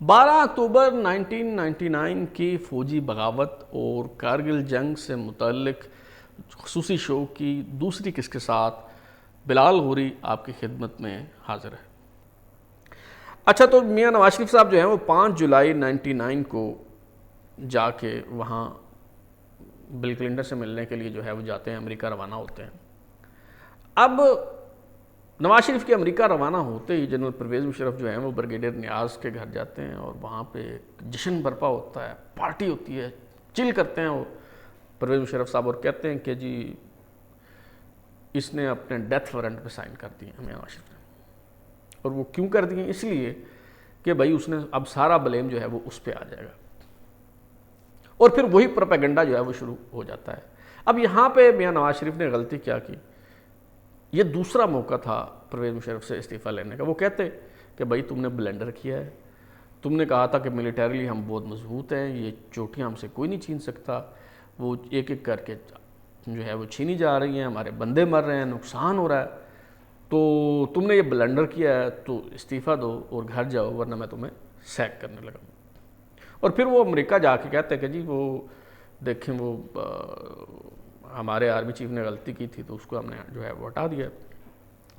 12 اکتوبر 1999 کی فوجی بغاوت اور کارگل جنگ سے متعلق خصوصی شو کی دوسری قسط کے ساتھ بلال غوری آپ کی خدمت میں حاضر ہے۔ اچھا، تو میاں نواز شریف صاحب جو ہیں وہ 5 جولائی 99 کو جا کے وہاں بل کلنٹن سے ملنے کے لیے جو ہے وہ جاتے ہیں، امریکہ روانہ ہوتے ہیں۔ اب نواز شریف کے امریکہ روانہ ہوتے ہی جنرل پرویز مشرف جو ہیں وہ بریگیڈیئر نیاز کے گھر جاتے ہیں اور وہاں پہ جشن برپا ہوتا ہے، پارٹی ہوتی ہے، چل کرتے ہیں وہ پرویز مشرف صاحب اور کہتے ہیں کہ جی اس نے اپنے ڈیتھ وارنٹ پہ سائن کر دیے میاں نواز شریف نے۔ اور وہ کیوں کر دیے؟ اس لیے کہ بھائی اس نے اب سارا بلیم جو ہے وہ اس پہ آ جائے گا، اور پھر وہی پروپیگنڈا جو ہے وہ شروع ہو جاتا ہے۔ اب یہاں پہ میاں نواز شریف نے غلطی کیا کی؟ یہ دوسرا موقع تھا پرویز مشرف سے استعفیٰ لینے کا۔ وہ کہتے کہ بھائی تم نے بلنڈر کیا ہے، تم نے کہا تھا کہ ملیٹریلی ہم بہت مضبوط ہیں، یہ چوٹیاں ہم سے کوئی نہیں چھین سکتا، وہ ایک ایک کر کے جو ہے وہ چھینی جا رہی ہیں، ہمارے بندے مر رہے ہیں، نقصان ہو رہا ہے، تو تم نے یہ بلنڈر کیا ہے تو استعفیٰ دو اور گھر جاؤ ورنہ میں تمہیں سیک کرنے لگا۔ اور پھر وہ امریکہ جا کے کہتے ہیں کہ جی وہ دیکھیں وہ ہمارے آرمی چیف نے غلطی کی تھی تو اس کو ہم نے جو ہے وہ ہٹا دیا۔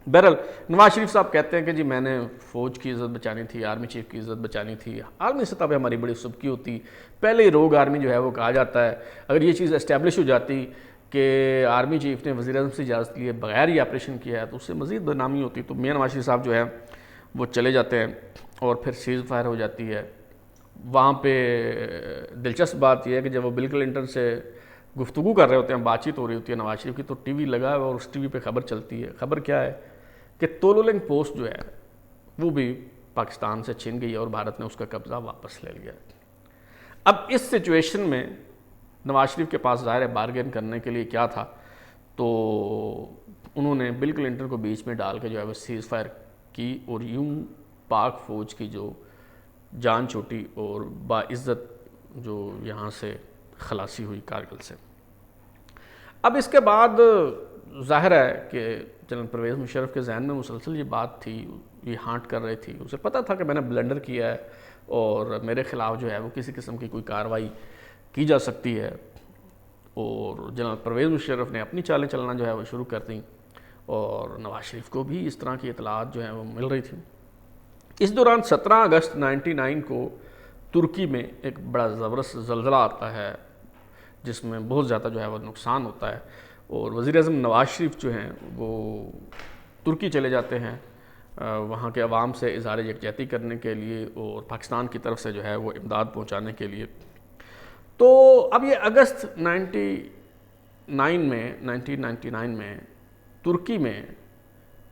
بہرحال نواز شریف صاحب کہتے ہیں کہ جی میں نے فوج کی عزت بچانی تھی، آرمی چیف کی عزت بچانی تھی، عالمی سطح پہ ہماری بڑی سبکی ہوتی، پہلے ہی روگ آرمی جو ہے وہ کہا جاتا ہے۔ اگر یہ چیز اسٹیبلش ہو جاتی کہ آرمی چیف نے وزیر اعظم سے اجازت لیے بغیر ہی آپریشن کیا ہے تو اس سے مزید بدنامی ہوتی، تو میاں نواز شریف صاحب جو ہے وہ چلے جاتے ہیں اور پھر سیز فائر ہو جاتی ہے۔ وہاں پہ دلچسپ بات یہ ہے کہ جب وہ بل کلنٹن سے گفتگو کر رہے ہوتے ہیں، بات چیت ہو رہی ہوتی ہے نواز شریف کی، تو ٹی وی لگا ہے اور اس ٹی وی پہ خبر چلتی ہے۔ خبر کیا ہے کہ تولولنگ پوسٹ جو ہے وہ بھی پاکستان سے چھن گئی اور بھارت نے اس کا قبضہ واپس لے لیا۔ اب اس سچویشن میں نواز شریف کے پاس ظاہر ہے بارگین کرنے کے لیے کیا تھا، تو انہوں نے بل کلنٹن کو بیچ میں ڈال کے جو ہے وہ سیز فائر کی اور یوں پاک فوج کی جو جان چھوٹی اور باعزت جو یہاں سے خلاصی ہوئی کارگل سے۔ اب اس کے بعد ظاہر ہے کہ جنرل پرویز مشرف کے ذہن میں مسلسل یہ بات تھی، یہ ہانٹ کر رہی تھی، اسے پتہ تھا کہ میں نے بلنڈر کیا ہے اور میرے خلاف جو ہے وہ کسی قسم کی کوئی کارروائی کی جا سکتی ہے، اور جنرل پرویز مشرف نے اپنی چالیں چلنا جو ہے وہ شروع کر دیں اور نواز شریف کو بھی اس طرح کی اطلاعات جو ہیں وہ مل رہی تھیں۔ اس دوران 17 اگست 99 کو ترکی میں ایک بڑا زبردست زلزلہ آتا ہے جس میں بہت زیادہ جو ہے وہ نقصان ہوتا ہے، اور وزیر اعظم نواز شریف جو ہیں وہ ترکی چلے جاتے ہیں وہاں کے عوام سے اظہار یکجہتی کرنے کے لیے اور پاکستان کی طرف سے جو ہے وہ امداد پہنچانے کے لیے۔ تو اب یہ اگست 1999 میں ترکی میں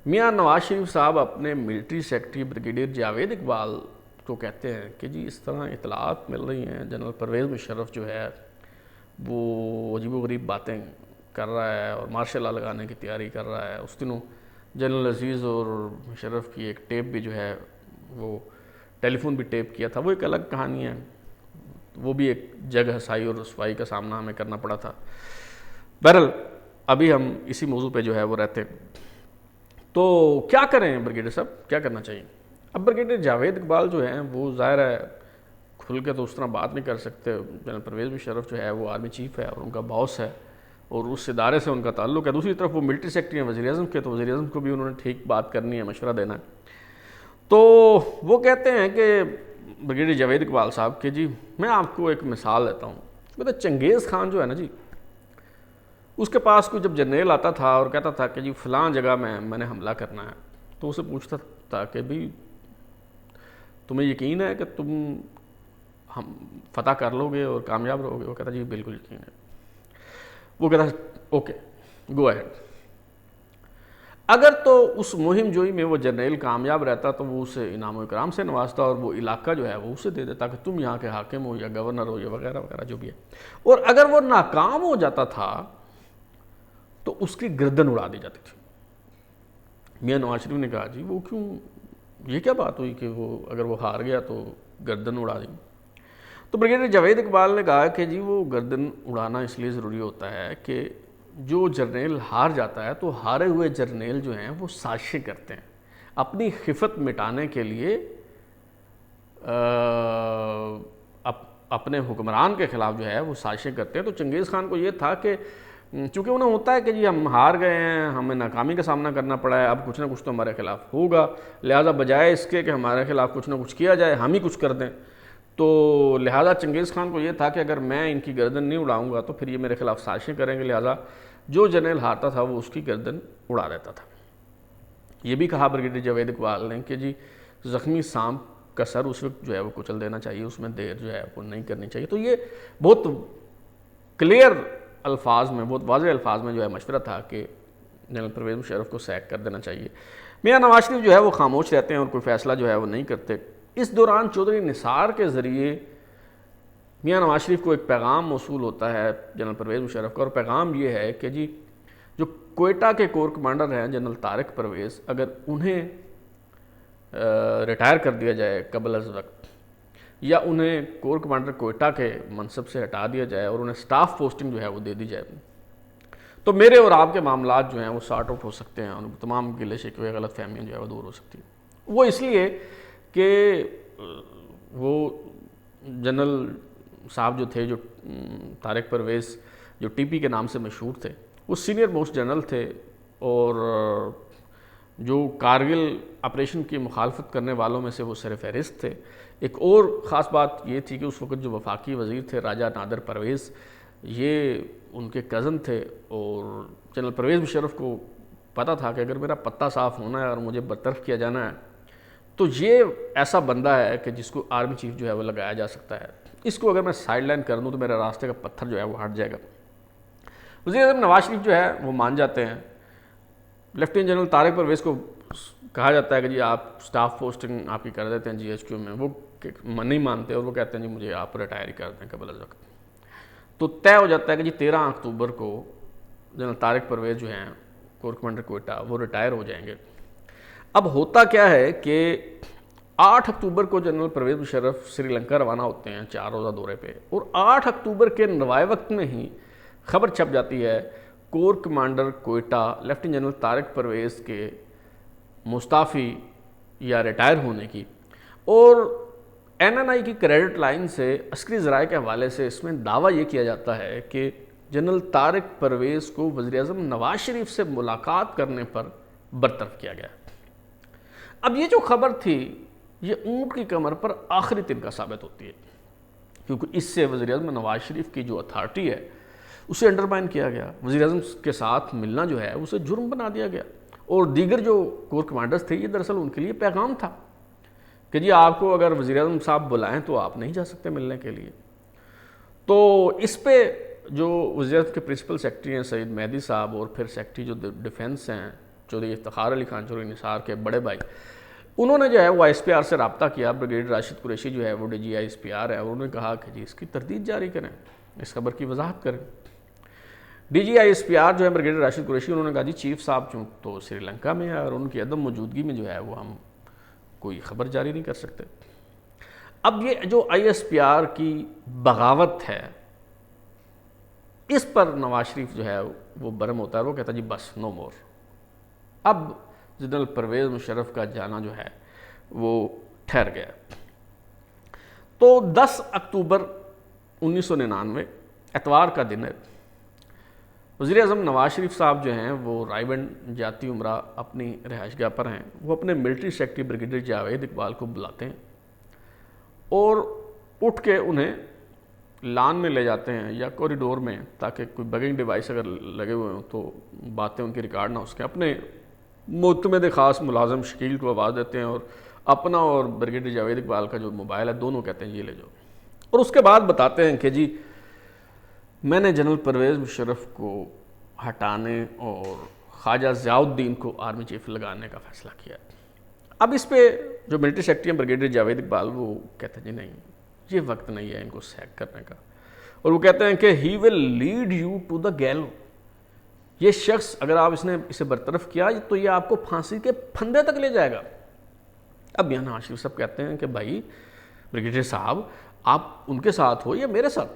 میاں نواز شریف صاحب اپنے military secretary brigadier Javed Iqbal کو کہتے ہیں کہ جی اس طرح اطلاعات مل رہی ہیں، جنرل پرویز مشرف جو ہے وہ عجیب و غریب باتیں کر رہا ہے اور مارشل لا لگانے کی تیاری کر رہا ہے۔ اس دنوں جنرل عزیز اور مشرف کی ایک ٹیپ بھی جو ہے وہ ٹیلی فون بھی ٹیپ کیا تھا، وہ ایک الگ کہانی ہے، وہ بھی ایک جگ ہسائی اور رسوائی کا سامنا ہمیں کرنا پڑا تھا۔ بہرحال ابھی ہم اسی موضوع پہ جو ہے وہ رہتے ہیں، تو کیا کریں بریگیڈیئر صاحب، کیا کرنا چاہیے؟ اب بریگیڈیئر جاوید اقبال جو ہیں وہ ظاہر ہے کھل کے تو اس طرح بات نہیں کر سکتے، جنرل پرویز مشرف جو ہے وہ آرمی چیف ہے اور ان کا باس ہے اور اس ادارے سے ان کا تعلق ہے، دوسری طرف وہ ملٹری سیکرٹری ہیں وزیر اعظم کے، تو وزیر اعظم کو بھی انہوں نے ٹھیک بات کرنی ہے، مشورہ دینا ہے۔ تو وہ کہتے ہیں کہ بریگیڈیئر جاوید اقبال صاحب کہ جی میں آپ کو ایک مثال دیتا ہوں، کہتے چنگیز خان جو ہے نا جی، اس کے پاس کوئی جب جرنیل آتا تھا اور کہتا تھا کہ جی فلاں جگہ میں نے حملہ کرنا ہے، تو اسے پوچھتا تھا کہ بھی تمہیں یقین ہے کہ تم ہم فتح کر لو گے اور کامیاب رہو گے؟ وہ کہتا جی بالکل یقین ہے۔ وہ کہتا اوکے گو اہیڈ۔ اگر تو اس مہم جوئی میں وہ جرنیل کامیاب رہتا تو وہ اسے انعام و اکرام سے نوازتا اور وہ علاقہ جو ہے وہ اسے دے دیتا کہ تم یہاں کے حاکم ہو یا گورنر ہو یا وغیرہ وغیرہ جو بھی ہے، اور اگر وہ ناکام ہو جاتا تھا تو اس کی گردن اڑا دی جاتی تھی۔ میاں نواز شریف نے کہا جی وہ کیوں، یہ کیا بات ہوئی کہ وہ اگر وہ ہار گیا تو گردن اڑا دی؟ تو بریگیڈیئر جاوید اقبال نے کہا کہ جی وہ گردن اڑانا اس لیے ضروری ہوتا ہے کہ جو جرنیل ہار جاتا ہے تو ہارے ہوئے جرنیل جو ہیں وہ سازشیں کرتے ہیں اپنی خفت مٹانے کے لیے، اپنے حکمران کے خلاف جو ہے وہ سازشیں کرتے ہیں. تو چنگیز خان کو یہ تھا کہ چونکہ انہیں ہوتا ہے کہ جی ہم ہار گئے ہیں, ہمیں ناکامی کا سامنا کرنا پڑا ہے, اب کچھ نہ کچھ تو ہمارے خلاف ہوگا, لہٰذا بجائے اس کے کہ ہمارے خلاف کچھ نہ کچھ کیا جائے ہم ہی کچھ کر دیں. تو لہٰذا چنگیز خان کو یہ تھا کہ اگر میں ان کی گردن نہیں اڑاؤں گا تو پھر یہ میرے خلاف سازشیں کریں گے, لہٰذا جو جنرل ہارتا تھا وہ اس کی گردن اڑا دیتا تھا. یہ بھی کہا بریگیڈیئر جاوید اقبال نے کہ جی زخمی سانپ کا سر اس وقت جو ہے وہ کچل دینا چاہیے, اس میں دیر جو ہے وہ نہیں کرنی چاہیے. تو یہ بہت کلیئر الفاظ میں, بہت واضح الفاظ میں جو ہے مشورہ تھا کہ جنرل پرویز مشرف کو سیک کر دینا چاہیے. میاں نواز شریف جو ہے وہ خاموش رہتے ہیں اور کوئی فیصلہ جو ہے وہ نہیں کرتے. اس دوران چودھری نثار کے ذریعے میاں نواز شریف کو ایک پیغام موصول ہوتا ہے جنرل پرویز مشرف کا, اور پیغام یہ ہے کہ جی جو کوئٹہ کے کور کمانڈر ہیں جنرل طارق پرویز, اگر انہیں ریٹائر کر دیا جائے قبل از وقت, یا انہیں کور کمانڈر کوئٹہ کے منصب سے ہٹا دیا جائے اور انہیں سٹاف پوسٹنگ جو ہے وہ دے دی جائے, تو میرے اور آپ کے معاملات جو ہیں وہ سارٹ آؤٹ ہو سکتے ہیں, اور تمام گلے شکوے غلط فہمیاں جو ہے وہ دور ہو سکتی ہیں. وہ اس لیے کہ وہ جنرل صاحب جو تھے, جو طارق پرویز جو ٹی پی کے نام سے مشہور تھے, وہ سینئر موسٹ جنرل تھے, اور جو کارگل آپریشن کی مخالفت کرنے والوں میں سے وہ سر فہرست تھے. ایک اور خاص بات یہ تھی کہ اس وقت جو وفاقی وزیر تھے راجہ نادر پرویز, یہ ان کے کزن تھے, اور جنرل پرویز مشرف کو پتہ تھا کہ اگر میرا پتہ صاف ہونا ہے اور مجھے برطرف کیا جانا ہے تو یہ ایسا بندہ ہے کہ جس کو آرمی چیف جو ہے وہ لگایا جا سکتا ہے, اس کو اگر میں سائڈ لائن کر دوں تو میرے راستے کا پتھر جو ہے وہ ہٹ جائے گا. وزیر اعظم نواز شریف جو ہے وہ مان جاتے ہیں. لیفٹیننٹ جنرل طارق پرویز کو کہا جاتا ہے کہ جی آپ سٹاف پوسٹنگ آپ کی کر دیتے ہیں جی ایچ کیو میں, وہ نہیں مانتے اور وہ کہتے ہیں جی مجھے آپ ریٹائر ہی کر دیں قبل از وقت. تو طے ہو جاتا ہے کہ جی 13 اکتوبر کو جنرل طارق پرویز جو ہیں کور کمانڈر کوئٹہ وہ ریٹائر ہو جائیں گے. اب ہوتا کیا ہے کہ 8 اکتوبر کو جنرل پرویز مشرف سری لنکا روانہ ہوتے ہیں 4 روزہ دورے پہ, اور 8 اکتوبر کے نوائے وقت میں ہی خبر چھپ جاتی ہے corps commander Quetta lieutenant general Tariq Pervez کے مستعفی یا ریٹائر ہونے کی. اور این این آئی کی کریڈٹ لائن سے عسکری ذرائع کے حوالے سے اس میں دعویٰ یہ کیا جاتا ہے کہ جنرل طارق پرویز کو وزیر اعظم نواز شریف سے ملاقات کرنے پر برطرف کیا گیا. اب یہ جو خبر تھی یہ اونٹ کی کمر پر آخری تنکا ثابت ہوتی ہے, کیونکہ اس سے وزیر اعظم نواز شریف کی جو اتھارٹی ہے اسے انڈرمائن کیا گیا. وزیر اعظم کے ساتھ ملنا جو ہے اسے جرم بنا دیا گیا, اور دیگر جو کور کمانڈرز تھے یہ دراصل ان کے لیے پیغام تھا کہ جی آپ کو اگر وزیر اعظم صاحب بلائیں تو آپ نہیں جا سکتے ملنے کے لیے. تو اس پہ جو وزیر اعظم کے پرنسپل سیکرٹری ہیں سعید مہدی صاحب, اور پھر سیکرٹری جو ڈیفنس ہیں چودھری افتخار علی خان چودھری نثار کے بڑے بھائی, انہوں نے جو ہے وہ آئی ایس پی آر سے رابطہ کیا. بریگیڈیئر راشد قریشی جو ہے وہ D G I S P R ہے, اور انہوں نے کہا کہ جی اس کی تردید جاری کریں, اس خبر کی وضاحت کریں. D G I S P R جو ہے بریگیڈیئر راشد قریشی, انہوں نے کہا جی چیف صاحب چوں تو سری لنکا میں ہے اور ان کی عدم موجودگی میں جو ہے وہ ہم کوئی خبر جاری نہیں کر سکتے. اب یہ جو آئی ایس پی آر کی بغاوت ہے اس پر نواز شریف جو ہے وہ برہم ہوتا ہے, وہ کہتا ہے جی بس نو مور, اب جنرل پرویز مشرف کا جانا جو ہے وہ ٹھہر گیا. تو 10 اکتوبر 1999 اتوار کا دن ہے. وزیر اعظم نواز شریف صاحب جو ہیں وہ رائے گنج جاتی عمرہ اپنی رہائش گاہ پر ہیں. وہ اپنے military secretary brigadier Javed Iqbal کو بلاتے ہیں اور اٹھ کے انہیں لان میں لے جاتے ہیں یا کوریڈور میں, تاکہ کوئی بگنگ ڈیوائس اگر لگے ہوئے ہوں تو باتیں ان کی ریکارڈ نہ ہو سکیں. اپنے معتمد خاص ملازم شکیل کو آواز دیتے ہیں, اور اپنا اور بریگیڈیئر جاوید اقبال کا جو موبائل ہے دونوں کہتے ہیں یہ لے جاؤ, اور اس کے بعد بتاتے ہیں کہ جی میں نے جنرل پرویز مشرف کو ہٹانے اور خواجہ ضیاء الدین کو آرمی چیف لگانے کا فیصلہ کیا. اب اس پہ جو ملٹری سیکرٹری ہیں بریگیڈیئر جاوید اقبال وہ کہتے ہیں جی نہیں, یہ وقت نہیں ہے ان کو سیک کرنے کا, اور وہ کہتے ہیں کہ he will lead you to the gallows, یہ شخص اگر آپ اسے برطرف کیا تو یہ آپ کو پھانسی کے پھندے تک لے جائے گا. اب یہاں نواز شریف صاحب کہتے ہیں کہ بھائی بریگیڈیئر صاحب آپ ان کے ساتھ ہو یا میرے ساتھ.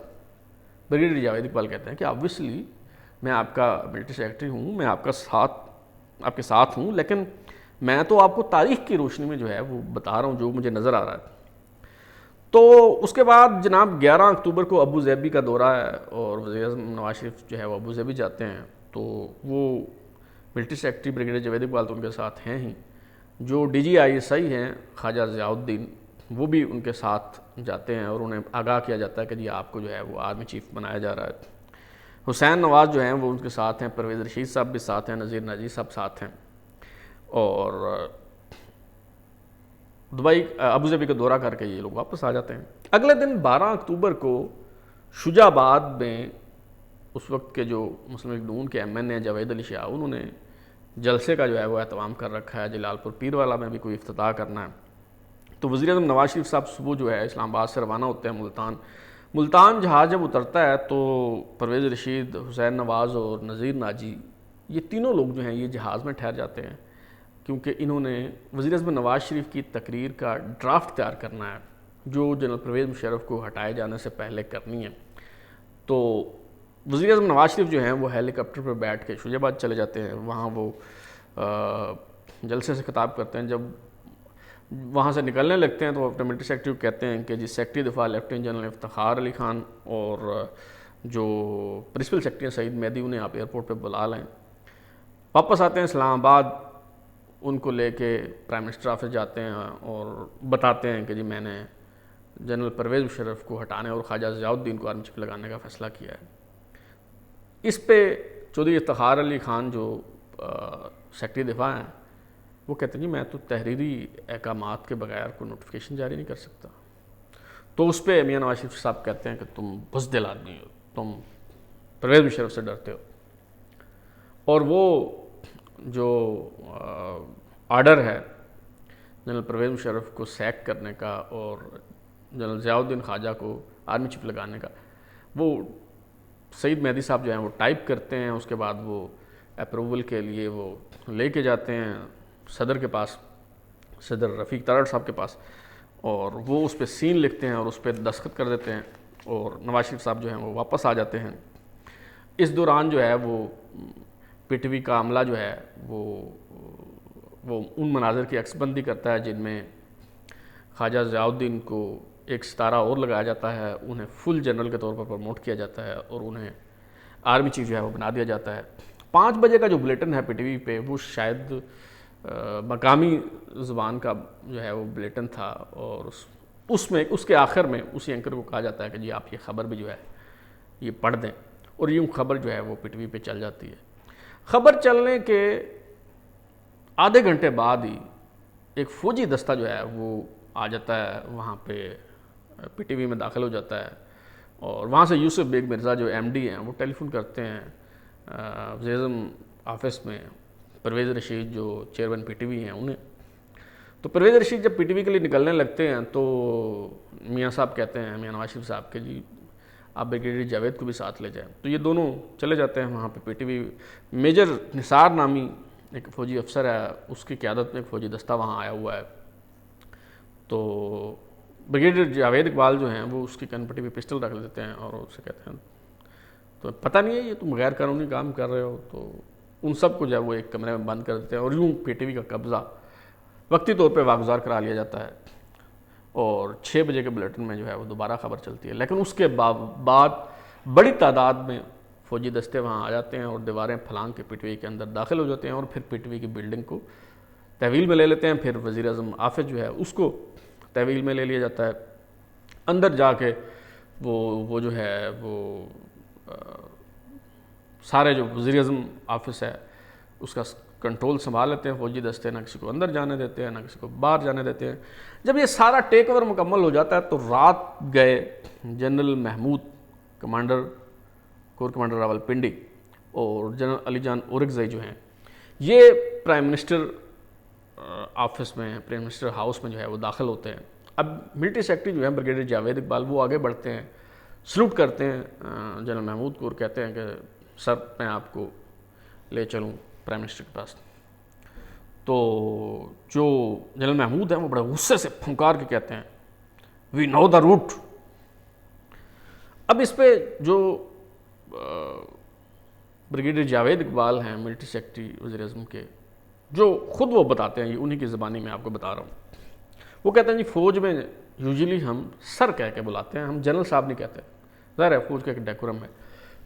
بریگیڈیئر جاوید اقبال کہتے ہیں کہ آبویسلی میں آپ کا ملٹری سیکرٹری ہوں, میں آپ کے ساتھ ہوں, لیکن میں تو آپ کو تاریخ کی روشنی میں جو ہے وہ بتا رہا ہوں جو مجھے نظر آ رہا ہے. تو اس کے بعد جناب 11 اکتوبر کو ابو ظبی کا دورہ ہے اور وزیر اعظم نواز شریف جو ہے وہ ابو ظبی جاتے ہیں. تو وہ military secretary brigadier Javed Iqbal تو ان کے ساتھ ہیں ہی, جو D G I S I ہیں خواجہ ضیاء الدین وہ بھی ان کے ساتھ جاتے ہیں اور انہیں آگاہ کیا جاتا ہے کہ جی آپ کو جو ہے وہ آرمی چیف بنایا جا رہا ہے. حسین نواز جو ہیں وہ ان کے ساتھ ہیں, پرویز رشید صاحب بھی ساتھ ہیں, نذیر ناجی صاحب ساتھ ہیں, اور دبئی ابو ظبی کا دورہ کر کے یہ لوگ واپس آ جاتے ہیں. اگلے دن 12 اکتوبر کو شجاع آباد میں اس وقت کے جو مسلم لیگ نون کے ایم این اے جاوید علی شاہ, انہوں نے جلسے کا جو ہے وہ اہتمام کر رکھا ہے. جلال پور پیر والا میں بھی کوئی افتتاح کرنا ہے. تو وزیر اعظم نواز شریف صاحب صبح جو ہے اسلام آباد سے روانہ ہوتے ہیں ملتان جہاز جب اترتا ہے تو پرویز رشید, حسین نواز اور نذیر ناجی یہ تینوں لوگ جو ہیں یہ جہاز میں ٹھہر جاتے ہیں, کیونکہ انہوں نے وزیر اعظم نواز شریف کی تقریر کا ڈرافٹ تیار کرنا ہے جو جنرل پرویز مشرف کو ہٹائے جانے سے پہلے کرنی ہے. تو وزیر اعظم نواز شریف جو ہیں وہ ہیلی کاپٹر پر بیٹھ کے شجاع آباد چلے جاتے ہیں. وہاں وہ جلسے سے خطاب کرتے ہیں. جب وہاں سے نکلنے لگتے ہیں تو اپنے ملٹری سیکرٹری کو کہتے ہیں کہ جی سیکرٹری دفاع لیفٹیننٹ جنرل افتخار علی خان اور جو پرنسپل سیکرٹری ہیں سعید مہدی, انہیں آپ ایئرپورٹ پہ بلا لیں. واپس آتے ہیں اسلام آباد, ان کو لے کے پرائم منسٹر آفس جاتے ہیں اور بتاتے ہیں کہ جی میں نے جنرل پرویز مشرف کو ہٹانے اور خواجہ ضیاء الدین کو آرمی چیف لگانے کا فیصلہ کیا ہے. اس پہ چودھری افتخار علی خان جو سیکرٹری دفاع ہیں وہ کہتے ہیں جی میں تو تحریری احکامات کے بغیر کوئی نوٹیفیکیشن جاری نہیں کر سکتا. تو اس پہ میاں نواز شریف صاحب کہتے ہیں کہ تم بزدل آدمی ہو, تم پرویز مشرف سے ڈرتے ہو. اور وہ جو آرڈر ہے جنرل پرویز مشرف کو سیک کرنے کا اور جنرل ضیاء الدین خواجہ کو آرمی چیف لگانے کا, وہ سعید مہدی صاحب جو ہیں وہ ٹائپ کرتے ہیں. اس کے بعد وہ اپروول کے لیے وہ لے کے جاتے ہیں صدر کے پاس, صدر رفیق تارڑ صاحب کے پاس, اور وہ اس پہ سین لکھتے ہیں اور اس پہ دستخط کر دیتے ہیں اور نواز شریف صاحب جو ہیں وہ واپس آ جاتے ہیں. اس دوران جو ہے وہ پی ٹی وی کا عملہ جو ہے وہ ان مناظر کی عکس بندی کرتا ہے جن میں خواجہ ضیاء الدین کو ایک ستارہ اور لگایا جاتا ہے, انہیں فل جنرل کے طور پر پروموٹ کیا جاتا ہے اور انہیں آرمی چیف جو ہے وہ بنا دیا جاتا ہے. 5 بجے کا جو بلیٹن ہے پی ٹی وی پہ وہ شاید مقامی زبان کا جو ہے وہ بلیٹن تھا, اور اس کے آخر میں اسی اینکر کو کہا جاتا ہے کہ جی آپ یہ خبر بھی جو ہے یہ پڑھ دیں, اور یوں خبر جو ہے وہ پی ٹی وی پہ چل جاتی ہے. خبر چلنے کے آدھے گھنٹے بعد ہی ایک فوجی دستہ جو ہے وہ آ جاتا ہے وہاں پہ, پی ٹی وی میں داخل ہو جاتا ہے, اور وہاں سے یوسف بیگ مرزا جو ایم ڈی ہیں وہ ٹیلی فون کرتے ہیں وزیر اعظم آفس میں پرویز رشید جو چیئرمین پی ٹی وی ہیں انہیں. تو پرویز رشید جب پی ٹی وی کے لیے نکلنے لگتے ہیں تو میاں صاحب کہتے ہیں, میاں نواز شریف صاحب کہ جی آپ بریگیڈیئر جاوید کو بھی ساتھ لے جائیں. تو یہ دونوں چلے جاتے ہیں وہاں پہ پی ٹی وی. میجر نثار نامی ایک فوجی افسر ہے, اس کی قیادت میں ایک فوجی دستہ وہاں آیا ہوا ہے. تو بریگیڈیئر جاوید اقبال جو ہیں وہ اس کی کن پٹی پہ پسٹل رکھ دیتے ہیں اور اس سے کہتے ہیں تو پتہ نہیں ہے یہ تم غیر قانونی کام کر رہے ہو. تو ان سب کو جو ہے وہ ایک کمرے میں بند کر دیتے ہیں اور یوں پی ٹی وی کا قبضہ وقتی طور پہ واگزار کرا لیا جاتا ہے, اور 6 بجے کے بلیٹن میں جو ہے وہ دوبارہ خبر چلتی ہے. لیکن اس کے بعد بڑی تعداد میں فوجی دستے وہاں آ جاتے ہیں اور دیواریں پھلانگ کے پی ٹی وی کے اندر داخل ہو جاتے ہیں اور پھر پی ٹی وی کی بلڈنگ کو تحویل میں لے لیتے ہیں. پھر وزیر اعظم آفس جو ہے اس کو تحویل میں لے لیا جاتا ہے. اندر جا کے وہ جو ہے وہ سارے جو وزیر اعظم آفس ہے اس کا کنٹرول سنبھال لیتے ہیں فوجی دستے, نہ کسی کو اندر جانے دیتے ہیں نہ کسی کو باہر جانے دیتے ہیں. جب یہ سارا ٹیک اوور مکمل ہو جاتا ہے تو رات گئے general Mahmood corps commander Rawalpindi اور جنرل علی جان اورکزئی جو ہیں یہ پرائم منسٹر آفس میں, پرائم منسٹر ہاؤس میں جو ہے وہ داخل ہوتے ہیں. اب ملٹری سیکرٹری جو ہے بریگیڈیئر جاوید اقبال وہ آگے بڑھتے ہیں, سلوٹ کرتے ہیں جنرل محمود کو اور کہتے ہیں کہ سر میں آپ کو لے چلوں پرائم منسٹر کے پاس. تو جو جنرل محمود ہیں وہ بڑے غصے سے پھنکار کے کہتے ہیں وی نو دا روٹ. اب اس پہ جو بریگیڈیئر جاوید اقبال ہیں ملٹری سیکرٹری وزیر اعظم کے, جو خود وہ بتاتے ہیں, یہ انہی کی زبانی میں آپ کو بتا رہا ہوں, وہ کہتے ہیں جی فوج میں یوزلی ہم سر کہہ کے بلاتے ہیں، ہم جنرل صاحب نہیں کہتے، ظاہر ہے فوج کا ایک ڈیکورم ہے،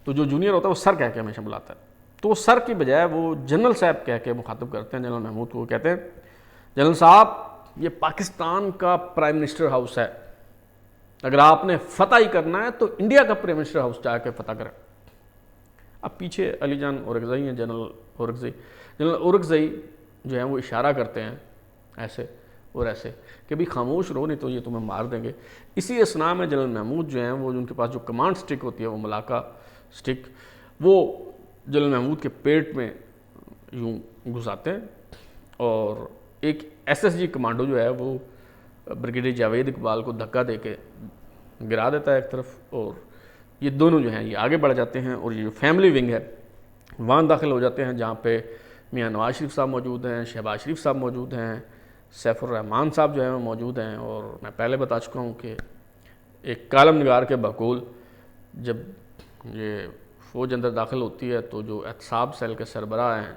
تو جو جونیئر ہوتا ہے وہ سر کہہ کے ہمیشہ بلاتا ہے، تو وہ سر کی بجائے وہ جنرل صاحب کہہ کے مخاطب کرتے ہیں جنرل محمود کو، وہ کہتے ہیں جنرل صاحب یہ پاکستان کا پرائم منسٹر ہاؤس ہے، اگر آپ نے فتح ہی کرنا ہے تو انڈیا کا پرائم منسٹر ہاؤس جا کے فتح کریں۔ اب پیچھے علی جان اورکزئی ہیں، جنرل اورکزئی جو ہیں وہ اشارہ کرتے ہیں ایسے اور ایسے کہ بھی خاموش رہو نہیں تو یہ تمہیں مار دیں گے۔ اسی اسنا میں جنرل محمود جو ہیں وہ ان کے پاس جو کمانڈ سٹک ہوتی ہے وہ ملاقہ سٹک، وہ جنرل محمود کے پیٹ میں یوں گھساتے ہیں، اور ایک ایس ایس جی کمانڈو جو ہے وہ بریگیڈیئر جاوید اقبال کو دھکا دے کے گرا دیتا ہے ایک طرف، اور یہ دونوں جو ہیں یہ آگے بڑھ جاتے ہیں، اور یہ جو فیملی ونگ ہے وہاں داخل ہو جاتے ہیں، جہاں پہ میاں نواز شریف صاحب موجود ہیں، شہباز شریف صاحب موجود ہیں، سیف الرحمان صاحب جو ہیں وہ موجود ہیں، اور میں پہلے بتا چکا ہوں کہ ایک کالم نگار کے بقول جب یہ فوج اندر داخل ہوتی ہے تو جو احتساب سیل کے سربراہ ہیں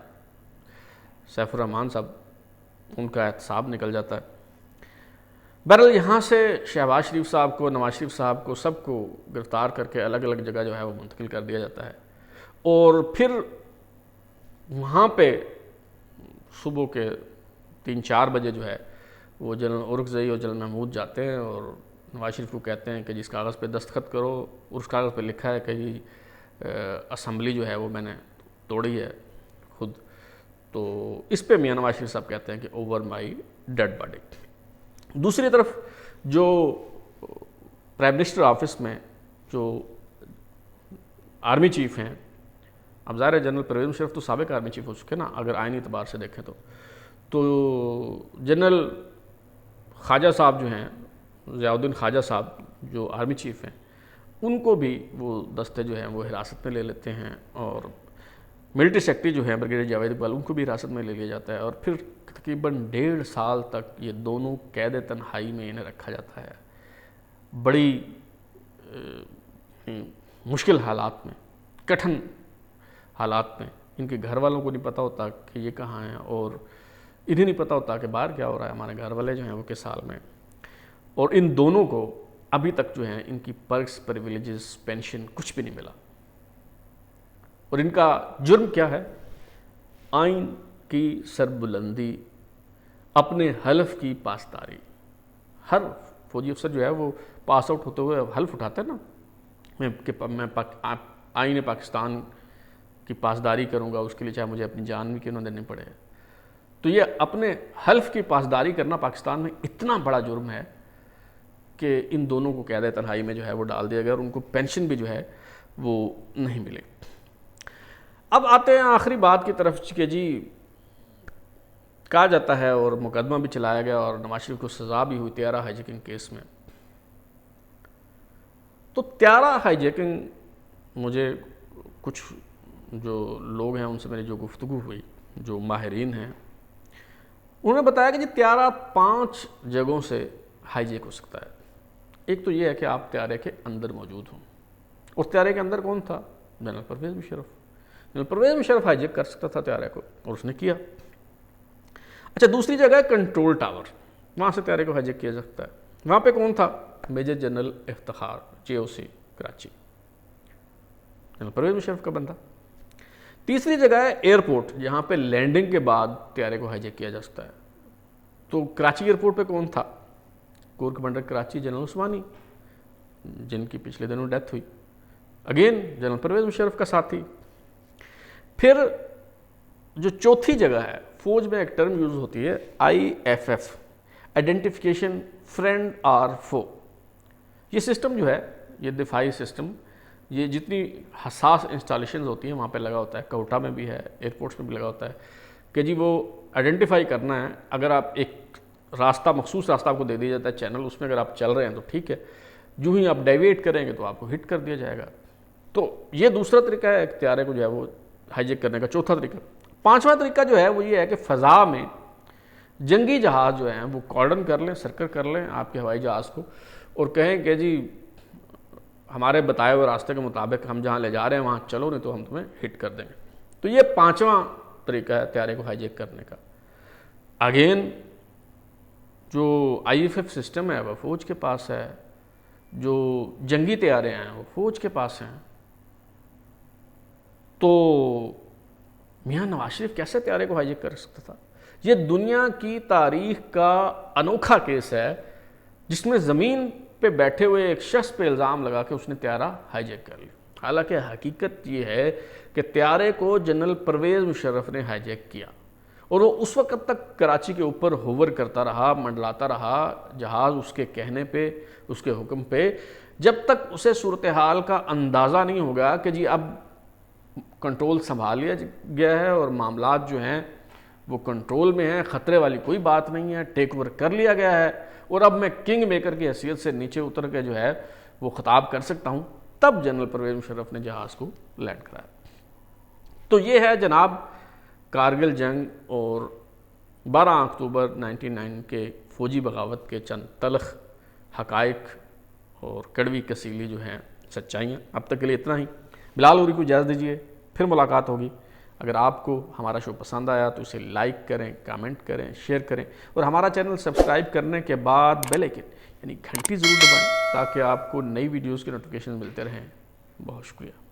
سیف الرحمان صاحب، ان کا احتساب نکل جاتا ہے۔ بہرحال یہاں سے شہباز شریف صاحب کو، نواز شریف صاحب کو، سب کو گرفتار کر کے الگ الگ جگہ جو ہے وہ منتقل کر دیا جاتا ہے، اور پھر وہاں پہ صبح کے 3-4 بجے جو ہے وہ جنرل اورکزئی اور جنرل محمود جاتے ہیں اور نواز شریف کو کہتے ہیں کہ جس کاغذ پہ دستخط کرو، اس کاغذ پہ لکھا ہے کہ جی اسمبلی جو ہے وہ میں نے توڑی ہے خود، تو اس پہ میاں نواز شریف صاحب کہتے ہیں کہ اوور مائی ڈیڈ باڈی۔ دوسری طرف جو پرائم منسٹر آفس میں جو آرمی چیف ہیں، اب ظاہر ہے جنرل پرویز مشرف تو سابق آرمی چیف ہو چکے نا اگر آئینی اعتبار سے دیکھیں تو جنرل خواجہ صاحب جو ہیں، ضیاء الدین خواجہ صاحب جو آرمی چیف ہیں، ان کو بھی وہ دستے جو ہیں وہ حراست میں لے لیتے ہیں، اور ملٹری سیکرٹری جو ہیں بریگیڈیئر جاوید اقبال ان کو بھی حراست میں لے لیا جاتا ہے، اور پھر تقریباً 1.5 سال تک یہ دونوں قید تنہائی میں انہیں رکھا جاتا ہے، بڑی مشکل حالات میں، کٹھن حالات میں۔ ان کے گھر والوں کو نہیں پتہ ہوتا کہ یہ کہاں ہیں، اور انہیں نہیں پتہ ہوتا کہ باہر کیا ہو رہا ہے، ہمارے گھر والے جو ہیں وہ کس حال میں، اور ان دونوں کو ابھی تک جو ہیں ان کی پرکس، پریویلیجز، پینشن کچھ بھی نہیں ملا، اور ان کا جرم کیا ہے؟ آئین کی سربلندی، اپنے حلف کی پاسداری۔ ہر فوجی افسر جو ہے وہ پاس آؤٹ ہوتے ہوئے حلف اٹھاتا ہے نا میں آئین پاکستان کی پاسداری کروں گا، اس کے لیے چاہے مجھے اپنی جان بھی کیوں نہ دینی پڑے۔ تو یہ اپنے حلف کی پاسداری کرنا پاکستان میں اتنا بڑا جرم ہے کہ ان دونوں کو قید تنہائی میں جو ہے وہ ڈال دیا گیا، اور ان کو پینشن بھی جو ہے وہ نہیں ملے۔ اب آتے ہیں آخری بات کی طرف کہ جی کہا جاتا ہے اور مقدمہ بھی چلایا گیا اور نواز شریف کو سزا بھی ہوئی طیارہ ہائی جیکنگ کیس میں۔ تو طیارہ ہائی جیکنگ، مجھے کچھ جو لوگ ہیں ان سے میری جو گفتگو ہوئی، جو ماہرین ہیں، انہوں نے بتایا کہ جی طیارہ 5 جگہوں سے ہائی جیک ہو سکتا ہے۔ ایک تو یہ ہے کہ آپ طیارے کے اندر موجود ہوں، اور طیارے کے اندر کون تھا؟ General Pervez Musharraf. General Pervez Musharraf hijack کر سکتا تھا طیارے کو، اور اس نے کیا۔ اچھا، دوسری جگہ ہے کنٹرول ٹاور، وہاں سے طیارے کو ہائی جیک کیا جا سکتا ہے۔ وہاں پہ کون تھا؟ Major general Iftikhar, JOC Karachi, general Pervez Musharraf کا بندہ۔ تیسری جگہ ہے ایئرپورٹ، جہاں پہ لینڈنگ کے بعد طیارے کو ہائی جیک کیا جا سکتا ہے۔ تو کراچی ایئرپورٹ پہ کون تھا؟ Corps commander Karachi general Usmani, جن کی پچھلے دنوں ڈیتھ ہوئی، اگین جنرل پرویز مشرف کا ساتھی۔ پھر جو چوتھی جگہ ہے، فوج میں ایک ٹرم یوز ہوتی ہے IFF، آئیڈینٹیفیکیشن فرینڈ اور فو۔ یہ سسٹم جو ہے، یہ دفاعی سسٹم، یہ جتنی حساس انسٹالیشنز ہوتی ہیں وہاں پہ لگا ہوتا ہے، کوٹا میں بھی ہے، ایئرپورٹس میں بھی لگا ہوتا ہے کہ جی وہ آئیڈینٹیفائی کرنا ہے۔ اگر آپ ایک راستہ، مخصوص راستہ آپ کو دے دیا جاتا ہے چینل، اس میں اگر آپ چل رہے ہیں تو ٹھیک ہے، جو ہی آپ ڈائیویٹ کریں گے تو آپ کو ہٹ کر دیا جائے گا۔ تو یہ دوسرا طریقہ ہے ایک طیارے کو جو ہے وہ ہائی جیک کرنے کا۔ چوتھا طریقہ۔ پانچواں طریقہ جو ہے وہ یہ ہے کہ فضا میں جنگی جہاز جو ہیں وہ کارڈن کر لیں، سرکل کر لیں آپ کے ہوائی جہاز کو، اور کہیں کہ جی ہمارے بتائے ہوئے راستے کے مطابق ہم جہاں لے جا رہے ہیں وہاں چلو، نہیں تو ہم تمہیں ہٹ کر دیں گے۔ تو یہ 5واں طریقہ ہے طیارے کو ہائی جیک کرنے کا۔ اگین جو IFF سسٹم ہے وہ فوج کے پاس ہے، جو جنگی طیارے ہیں وہ فوج کے پاس ہیں، تو میاں نواز شریف کیسے طیارے کو ہائی جیک کر سکتا تھا؟ یہ دنیا کی تاریخ کا انوکھا کیس ہے جس میں زمین پہ بیٹھے ہوئے ایک شخص پہ الزام لگا کہ اس نے طیارہ ہائی جیک کر لیا۔ حالانکہ حقیقت یہ ہے کہ طیارے کو جنرل پرویز مشرف نے ہائی جیک کیا، اور وہ اس وقت تک کراچی کے اوپر ہوور کرتا رہا، منڈلاتا رہا جہاز اس کے کہنے پہ، اس کے حکم پہ، جب تک اسے صورتحال کا اندازہ نہیں ہوگا کہ جی اب کنٹرول سنبھال لیا گیا ہے اور معاملات جو ہیں وہ کنٹرول میں ہیں، خطرے والی کوئی بات نہیں ہے، ٹیک اوور کر لیا گیا ہے، اور اب میں کنگ میکر کی حیثیت سے نیچے اتر کے جو ہے وہ خطاب کر سکتا ہوں، تب جنرل پرویز مشرف نے جہاز کو لینڈ کرایا۔ تو یہ ہے جناب کارگل جنگ اور 12 اکتوبر 1999 کے فوجی بغاوت کے چند تلخ حقائق اور کڑوی کسیلی جو ہیں سچائیاں۔ اب تک کے لیے اتنا ہی۔ بلال غوری کو اجازت دیجیے، پھر ملاقات ہوگی۔ اگر آپ کو ہمارا شو پسند آیا تو اسے لائک کریں، کامنٹ کریں، شیئر کریں، اور ہمارا چینل سبسکرائب کرنے کے بعد بیل آئکن یعنی گھنٹی ضرور دبائیں تاکہ آپ کو نئی ویڈیوز کے نوٹیفیکیشن ملتے رہیں۔ بہت شکریہ۔